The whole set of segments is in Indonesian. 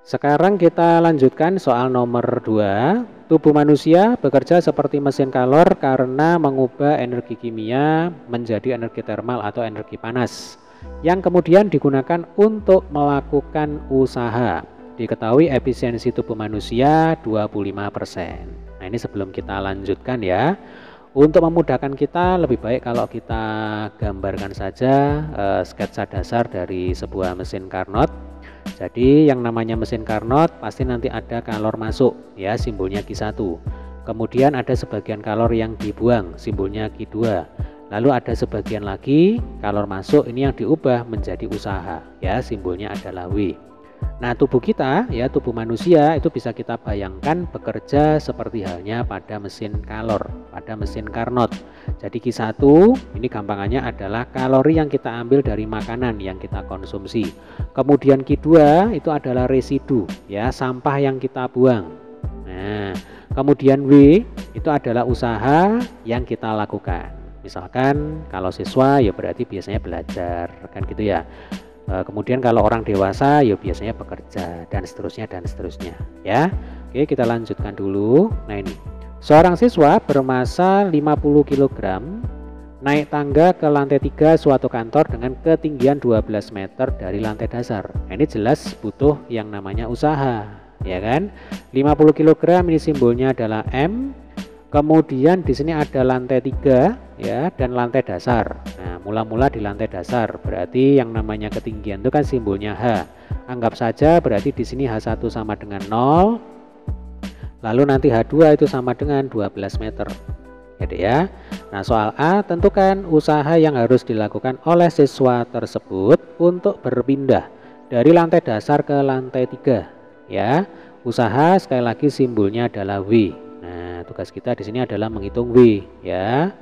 Sekarang kita lanjutkan soal nomor 2. Tubuh manusia bekerja seperti mesin kalor karena mengubah energi kimia menjadi energi termal atau energi panas yang kemudian digunakan untuk melakukan usaha. Diketahui efisiensi tubuh manusia 25%. Nah, ini sebelum kita lanjutkan ya. Untuk memudahkan kita lebih baik kalau kita gambarkan saja sketsa dasar dari sebuah mesin Carnot. Jadi yang namanya mesin Carnot pasti nanti ada kalor masuk ya, simbolnya Q1. Kemudian ada sebagian kalor yang dibuang, simbolnya Q2. Lalu ada sebagian lagi kalor masuk, ini yang diubah menjadi usaha ya, simbolnya adalah W. Nah, tubuh kita ya, tubuh manusia itu bisa kita bayangkan bekerja seperti halnya pada mesin kalor, pada mesin Carnot. Jadi Q1 ini gampangannya adalah kalori yang kita ambil dari makanan yang kita konsumsi. Kemudian Q2 itu adalah residu ya, sampah yang kita buang. Nah, kemudian W itu adalah usaha yang kita lakukan. Misalkan kalau siswa ya berarti biasanya belajar kan gitu ya. Kemudian kalau orang dewasa ya biasanya bekerja dan seterusnya ya. Oke, kita lanjutkan dulu. Nah, ini seorang siswa bermasa 50 kg naik tangga ke lantai 3 suatu kantor dengan ketinggian 12 meter dari lantai dasar. Nah, ini jelas butuh yang namanya usaha ya kan. 50 kg ini simbolnya adalah M. Kemudian di sini ada lantai 3 ya dan lantai dasar. Nah, mula-mula di lantai dasar berarti yang namanya ketinggian itu kan simbolnya H. Anggap saja berarti di sini H1 sama dengan 0. Lalu nanti H2 itu sama dengan 12 meter. Gitu ya. Nah, soal A, tentukan usaha yang harus dilakukan oleh siswa tersebut untuk berpindah dari lantai dasar ke lantai 3 ya. Usaha sekali lagi simbolnya adalah W. Nah, tugas kita di sini adalah menghitung W ya.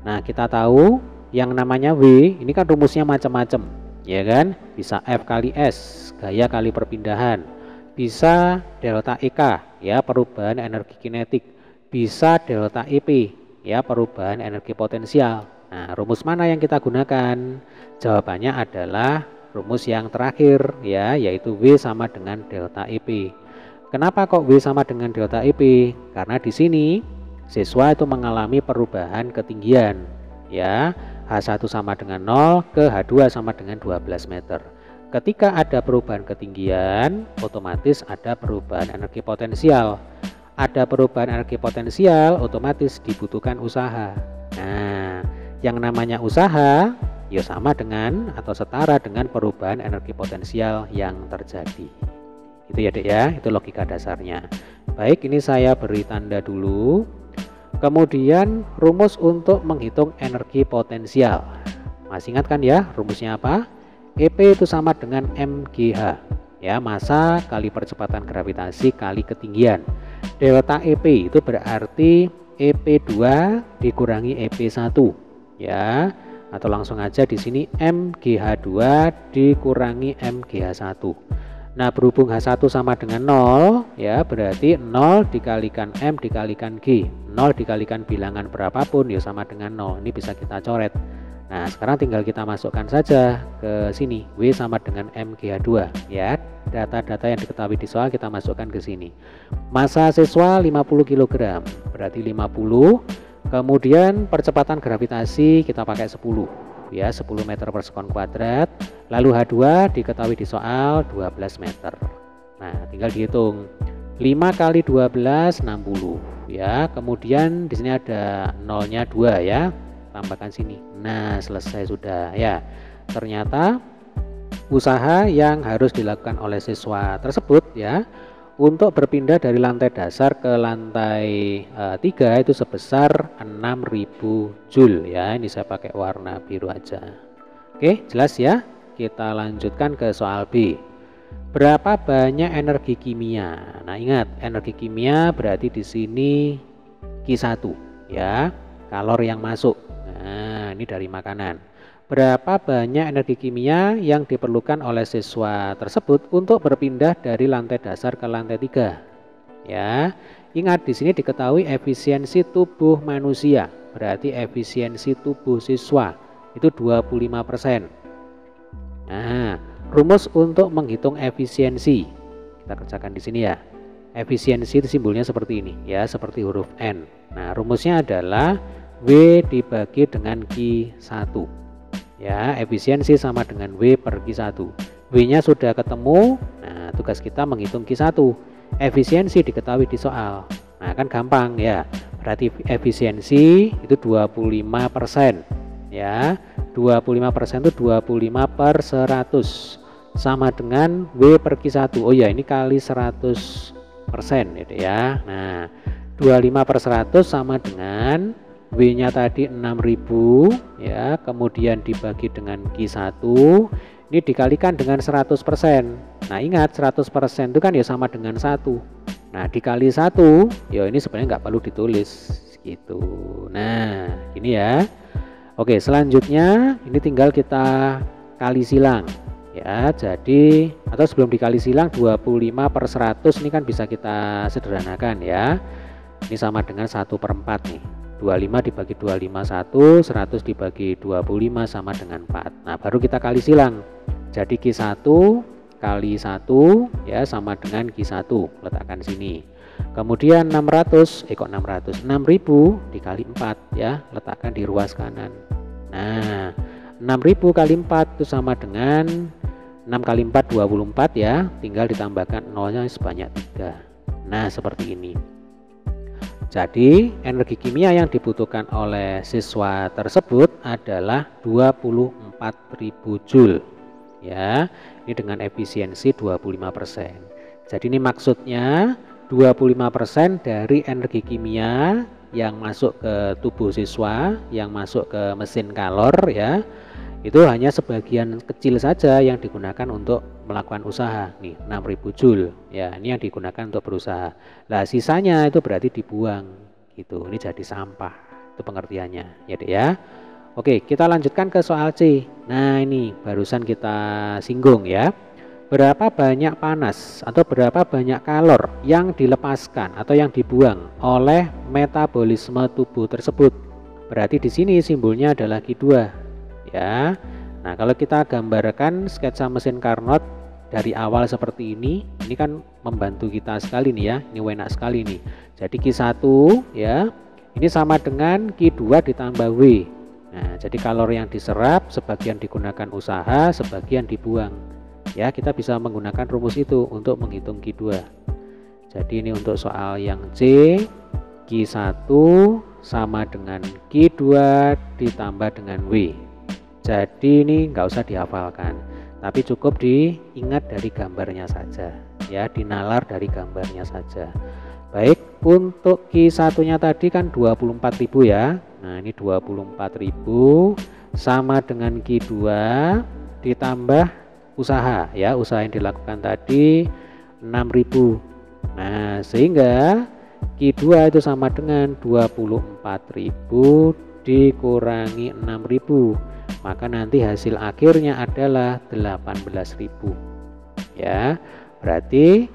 Nah, kita tahu yang namanya W ini kan rumusnya macam-macam ya kan. Bisa F kali S, gaya kali perpindahan. Bisa delta EK ya, perubahan energi kinetik. Bisa delta EP ya, perubahan energi potensial. Nah, rumus mana yang kita gunakan? Jawabannya adalah rumus yang terakhir ya, yaitu W sama dengan delta EP. Kenapa kok W sama dengan delta EP? Karena di sini siswa itu mengalami perubahan ketinggian ya. H1 sama dengan 0 ke H2 sama dengan 12 meter. Ketika ada perubahan ketinggian, otomatis ada perubahan energi potensial. Ada perubahan energi potensial, otomatis dibutuhkan usaha. Nah, yang namanya usaha ya sama dengan atau setara dengan perubahan energi potensial yang terjadi. Itu ya Dek ya, itu logika dasarnya. Baik, ini saya beri tanda dulu. Kemudian rumus untuk menghitung energi potensial. Masih ingat kan ya rumusnya apa? EP itu sama dengan MGH ya, massa kali percepatan gravitasi kali ketinggian. Delta EP itu berarti EP2 dikurangi EP1 ya, atau langsung aja di sini MGH2 dikurangi MGH1. Nah, berhubung H1 sama dengan 0 ya, berarti 0 dikalikan M dikalikan G. 0 dikalikan bilangan berapapun ya sama dengan 0. Ini bisa kita coret. Nah, sekarang tinggal kita masukkan saja ke sini. W sama dengan MGH2 ya. Data-data yang diketahui di soal kita masukkan ke sini. Massa siswa 50 kg, berarti 50. Kemudian percepatan gravitasi kita pakai 10 ya, 10 meter per sekon kuadrat. Lalu H2 diketahui di soal 12 meter. Nah, tinggal dihitung 5 kali 12 60 ya. Kemudian di sini ada nolnya 2 ya, tambahkan sini. Nah, selesai sudah ya. Ternyata usaha yang harus dilakukan oleh siswa tersebut ya untuk berpindah dari lantai dasar ke lantai 3 itu sebesar 6000 Joule ya. Ini saya pakai warna biru aja. Oke, jelas ya. Kita lanjutkan ke soal B. Berapa banyak energi kimia? Nah, ingat energi kimia berarti di sini Q1 ya, kalor yang masuk. Nah, ini dari makanan. Berapa banyak energi kimia yang diperlukan oleh siswa tersebut untuk berpindah dari lantai dasar ke lantai 3? Ya, ingat di sini diketahui efisiensi tubuh manusia, berarti efisiensi tubuh siswa itu 25%. Nah, rumus untuk menghitung efisiensi Kita kerjakan di sini ya. Efisiensi itu simbolnya seperti ini ya, seperti huruf N. Nah, rumusnya adalah W dibagi dengan Q1. Ya, efisiensi sama dengan W per Q1. W-nya sudah ketemu. Nah, tugas kita menghitung Q1. Efisiensi diketahui di soal. Nah, kan gampang ya. Berarti efisiensi itu 25%. Ya, 25% itu 25/100 sama dengan W per Q1. Oh ya, ini kali 100% gitu ya. Nah, 25/100 sama dengan W-nya tadi 6.000 ya, kemudian dibagi dengan Q1, ini dikalikan dengan 100%. Nah, ingat 100% itu kan ya sama dengan 1. Nah, dikali 1, ya ini sebenarnya nggak perlu ditulis gitu. Nah, ini ya. Oke, selanjutnya ini tinggal kita kali silang ya. Jadi atau sebelum dikali silang 25/100 ini kan bisa kita sederhanakan ya. Ini sama dengan 1/4 nih. 25 dibagi 25 1, 100 dibagi 25 sama dengan 4. Nah, baru kita kali silang. Jadi Q1 kali 1 ya sama dengan Q1. Letakkan sini. Kemudian 600, kok 600? 6.000 dikali 4 ya, letakkan di ruas kanan. Nah, 6.000 kali 4 itu sama dengan 6 kali 4 24 ya, tinggal ditambahkan nolnya sebanyak 3. Nah, seperti ini. Jadi energi kimia yang dibutuhkan oleh siswa tersebut adalah 24.000 Joule ya. Ini dengan efisiensi 25%. Jadi ini maksudnya 25% dari energi kimia yang masuk ke tubuh siswa, yang masuk ke mesin kalor ya, itu hanya sebagian kecil saja yang digunakan untuk melakukan usaha. Nih 6.000 Joule ya, ini yang digunakan untuk berusaha. Lah sisanya itu berarti dibuang gitu. Ini jadi sampah. Itu pengertiannya ya, Dek ya. Oke, kita lanjutkan ke soal C. Nah, ini barusan kita singgung ya. Berapa banyak panas atau berapa banyak kalor yang dilepaskan atau yang dibuang oleh metabolisme tubuh tersebut. Berarti di sini simbolnya adalah Q2 ya. Nah, kalau kita gambarkan sketsa mesin Carnot dari awal seperti ini kan membantu kita sekali nih ya. Ini enak sekali nih. Jadi Q1 ya, ini sama dengan Q2 ditambah W. Nah, jadi kalori yang diserap sebagian digunakan usaha, sebagian dibuang. Ya, kita bisa menggunakan rumus itu untuk menghitung Q2. Jadi ini untuk soal yang C, Q1 sama dengan Q2 ditambah dengan W. Jadi ini nggak usah dihafalkan, tapi cukup diingat dari gambarnya saja ya, dinalar dari gambarnya saja. Baik, untuk Q1 nya tadi kan 24.000 ya. Nah, ini 24.000 sama dengan Q2 ditambah usaha ya, usaha yang dilakukan tadi 6.000. Nah, sehingga Q2 itu sama dengan 24.000 dikurangi 6.000, maka nanti hasil akhirnya adalah 18.000 ya. Berarti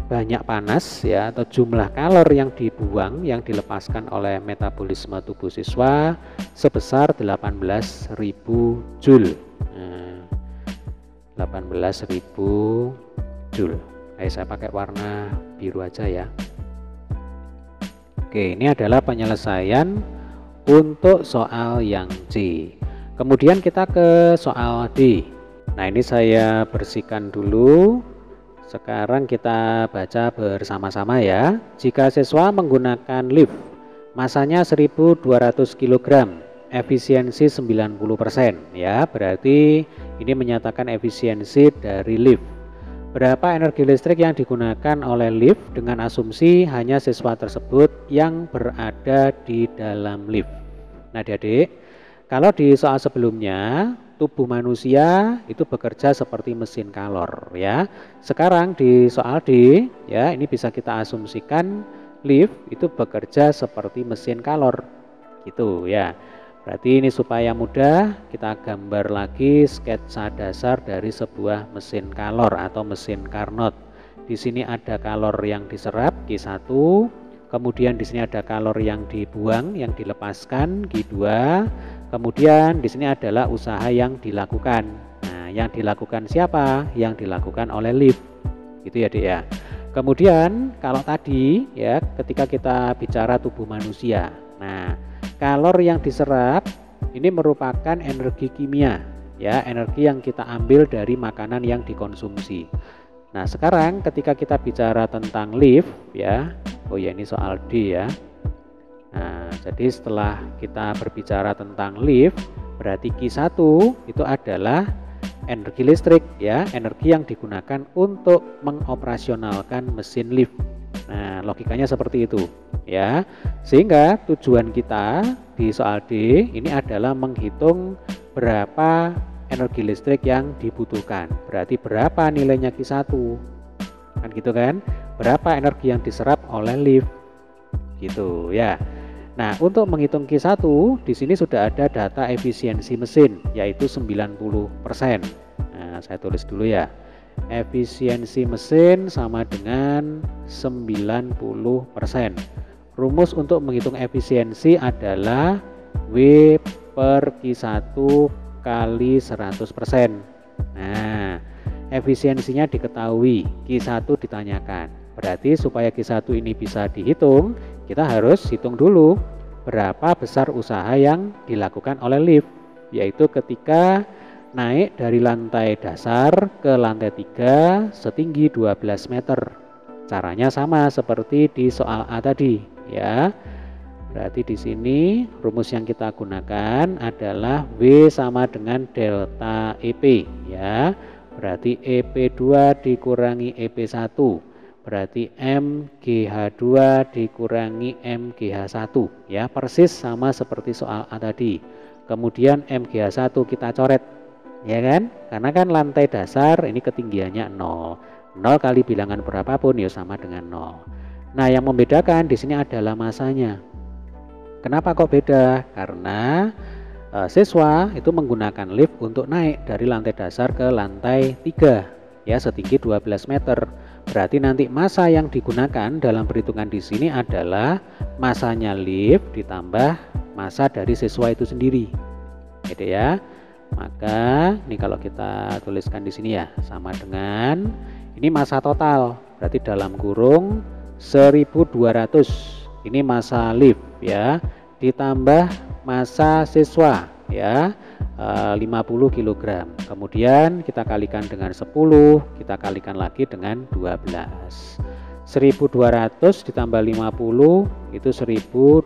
banyak panas ya, atau jumlah kalor yang dibuang, yang dilepaskan oleh metabolisme tubuh siswa sebesar 18.000 Joule. 18.000 Joule. Saya pakai warna biru aja ya. Oke, ini adalah penyelesaian untuk soal yang C. Kemudian kita ke soal D. Nah, ini saya bersihkan dulu. Sekarang kita baca bersama-sama ya. Jika siswa menggunakan lift, masanya 1.200 kg, efisiensi 90% ya, berarti ini menyatakan efisiensi dari lift. Berapa energi listrik yang digunakan oleh lift dengan asumsi hanya siswa tersebut yang berada di dalam lift. Nah, adik-adik, kalau di soal sebelumnya tubuh manusia itu bekerja seperti mesin kalor ya. Sekarang di soal D ya, ini bisa kita asumsikan lift itu bekerja seperti mesin kalor gitu ya. Berarti ini supaya mudah, kita gambar lagi sketsa dasar dari sebuah mesin kalor atau mesin Carnot. Di sini ada kalor yang diserap Q1, kemudian di sini ada kalor yang dibuang, yang dilepaskan Q2, kemudian di sini adalah usaha yang dilakukan. Nah, yang dilakukan siapa? Yang dilakukan oleh lift. Gitu ya, Dek ya. Kemudian kalau tadi ya ketika kita bicara tubuh manusia. Nah, kalor yang diserap ini merupakan energi kimia ya, energi yang kita ambil dari makanan yang dikonsumsi. Nah, sekarang ketika kita bicara tentang lift ya. Oh ya, ini soal D ya. Nah, jadi setelah kita berbicara tentang lift, berarti Q1 itu adalah energi listrik ya, energi yang digunakan untuk mengoperasionalkan mesin lift. Nah, logikanya seperti itu ya. Sehingga tujuan kita di soal D ini adalah menghitung berapa energi listrik yang dibutuhkan. Berarti berapa nilainya Q1? Kan gitu kan? Berapa energi yang diserap oleh lift? Gitu ya. Nah, untuk menghitung Q1 di sini sudah ada data efisiensi mesin yaitu 90%. Nah, saya tulis dulu ya. Efisiensi mesin sama dengan 90%. Rumus untuk menghitung efisiensi adalah W per Q1 kali 100%. Nah, efisiensinya diketahui, Q1 ditanyakan. Berarti supaya Q1 ini bisa dihitung, kita harus hitung dulu berapa besar usaha yang dilakukan oleh lift, yaitu ketika naik dari lantai dasar ke lantai 3 setinggi 12 meter. Caranya sama seperti di soal A tadi ya. Berarti di sini rumus yang kita gunakan adalah W sama dengan delta EP ya. Berarti EP2 dikurangi EP1. Berarti MGH2 dikurangi MGH1 ya, persis sama seperti soal A tadi. Kemudian MGH1 kita coret ya kan, karena kan lantai dasar ini ketinggiannya 0 kali bilangan berapapun ya sama dengan 0. Nah, yang membedakan di sini adalah masanya. Kenapa kok beda? Karena siswa itu menggunakan lift untuk naik dari lantai dasar ke lantai 3 ya, setinggi 12 meter. Berarti nanti massa yang digunakan dalam perhitungan di sini adalah massanya lift ditambah massa dari siswa itu sendiri. Gitu ya. Maka ini kalau kita tuliskan di sini ya, sama dengan ini massa total. Berarti dalam kurung 1200. Ini massa lift ya, ditambah massa siswa ya, 50 kg. Kemudian kita kalikan dengan 10, kita kalikan lagi dengan 12. 1200 ditambah 50 itu 1250.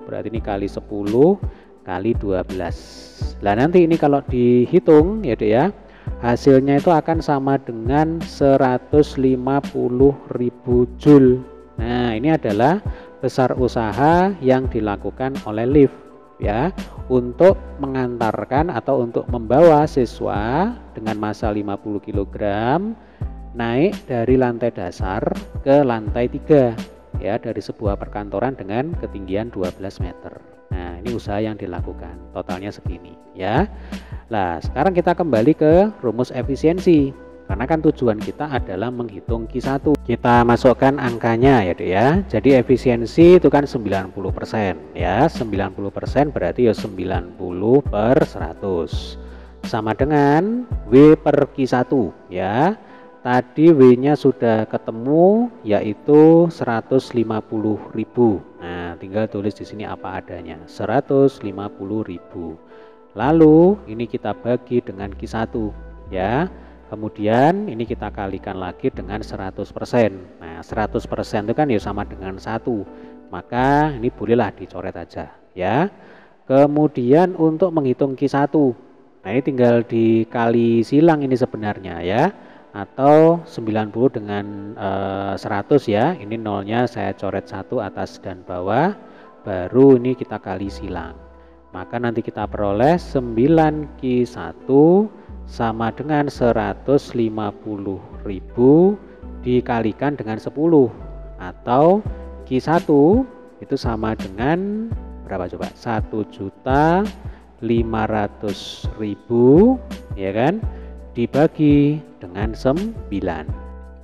Berarti ini kali 10 kali 12. Nah, nanti ini kalau dihitung ya Dek ya, hasilnya itu akan sama dengan 150.000 Joule. Nah, ini adalah besar usaha yang dilakukan oleh lift ya, untuk mengantarkan atau untuk membawa siswa dengan massa 50 kg naik dari lantai dasar ke lantai 3 ya, dari sebuah perkantoran dengan ketinggian 12 meter. Nah, ini usaha yang dilakukan, totalnya segini ya. Nah, sekarang kita kembali ke rumus efisiensi. Karena kan tujuan kita adalah menghitung Q1. Kita masukkan angkanya ya Dek ya. Jadi efisiensi itu kan 90% ya. 90% berarti ya 90 per 100. Sama dengan W per Q1 ya. Tadi W-nya sudah ketemu yaitu 150.000. Nah, tinggal tulis di sini apa adanya. 150.000. Lalu ini kita bagi dengan Q1 ya. Kemudian ini kita kalikan lagi dengan 100%. Nah, 100% itu kan ya sama dengan 1. Maka ini bolehlah dicoret aja ya. Kemudian untuk menghitung Q1. Nah, ini tinggal dikali silang ini sebenarnya ya. Atau 90 dengan 100 ya. Ini nolnya saya coret 1 atas dan bawah. Baru ini kita kali silang. Maka nanti kita peroleh 9Q1 sama dengan 150.000 dikalikan dengan 10, atau Q1 itu sama dengan berapa coba? 1.500.000 ya kan, dibagi dengan 9.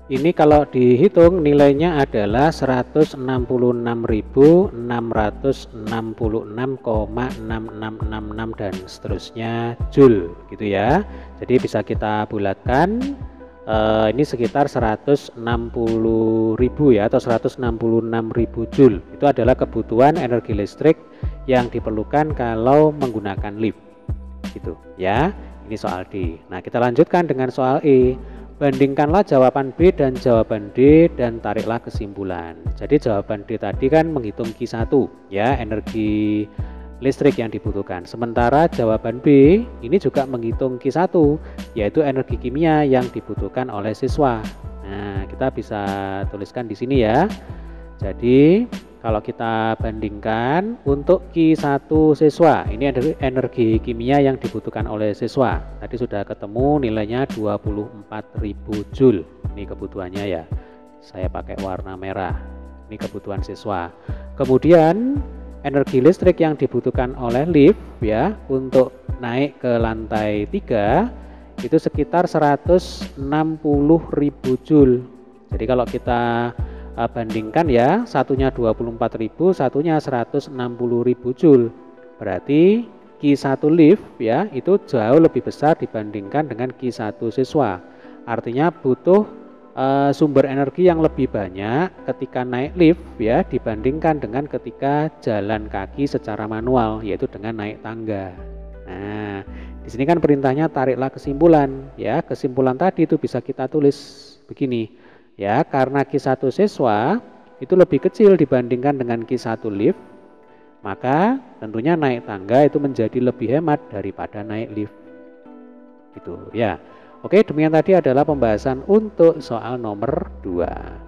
Ini kalau dihitung nilainya adalah 166.666,6666 dan seterusnya Joule gitu ya. Jadi bisa kita bulatkan ini sekitar 160.000 ya, atau 166.000 Joule. Itu adalah kebutuhan energi listrik yang diperlukan kalau menggunakan lift gitu ya. Ini soal D. Nah, kita lanjutkan dengan soal E. Bandingkanlah jawaban B dan jawaban D dan tariklah kesimpulan. Jadi jawaban D tadi kan menghitung Q1 ya, energi listrik yang dibutuhkan. Sementara jawaban B ini juga menghitung Q1, yaitu energi kimia yang dibutuhkan oleh siswa. Nah, kita bisa tuliskan di sini ya. Jadi kalau kita bandingkan untuk Q1 siswa, ini ada energi kimia yang dibutuhkan oleh siswa. Tadi sudah ketemu nilainya 24.000 Joule. Ini kebutuhannya ya. Saya pakai warna merah. Ini kebutuhan siswa. Kemudian energi listrik yang dibutuhkan oleh lift ya untuk naik ke lantai 3 itu sekitar 160.000 Joule. Jadi kalau kita bandingkan ya, satunya 24.000, satunya 160.000 Joule. Berarti Q1 lift ya itu jauh lebih besar dibandingkan dengan Q1 siswa. Artinya butuh sumber energi yang lebih banyak ketika naik lift ya dibandingkan dengan ketika jalan kaki secara manual, yaitu dengan naik tangga. Nah, di sini kan perintahnya tariklah kesimpulan ya. Kesimpulan tadi itu bisa kita tulis begini. Ya, karena Q1 siswa itu lebih kecil dibandingkan dengan Q1 lift, maka tentunya naik tangga itu menjadi lebih hemat daripada naik lift. Gitu ya. Oke, demikian tadi adalah pembahasan untuk soal nomor 2.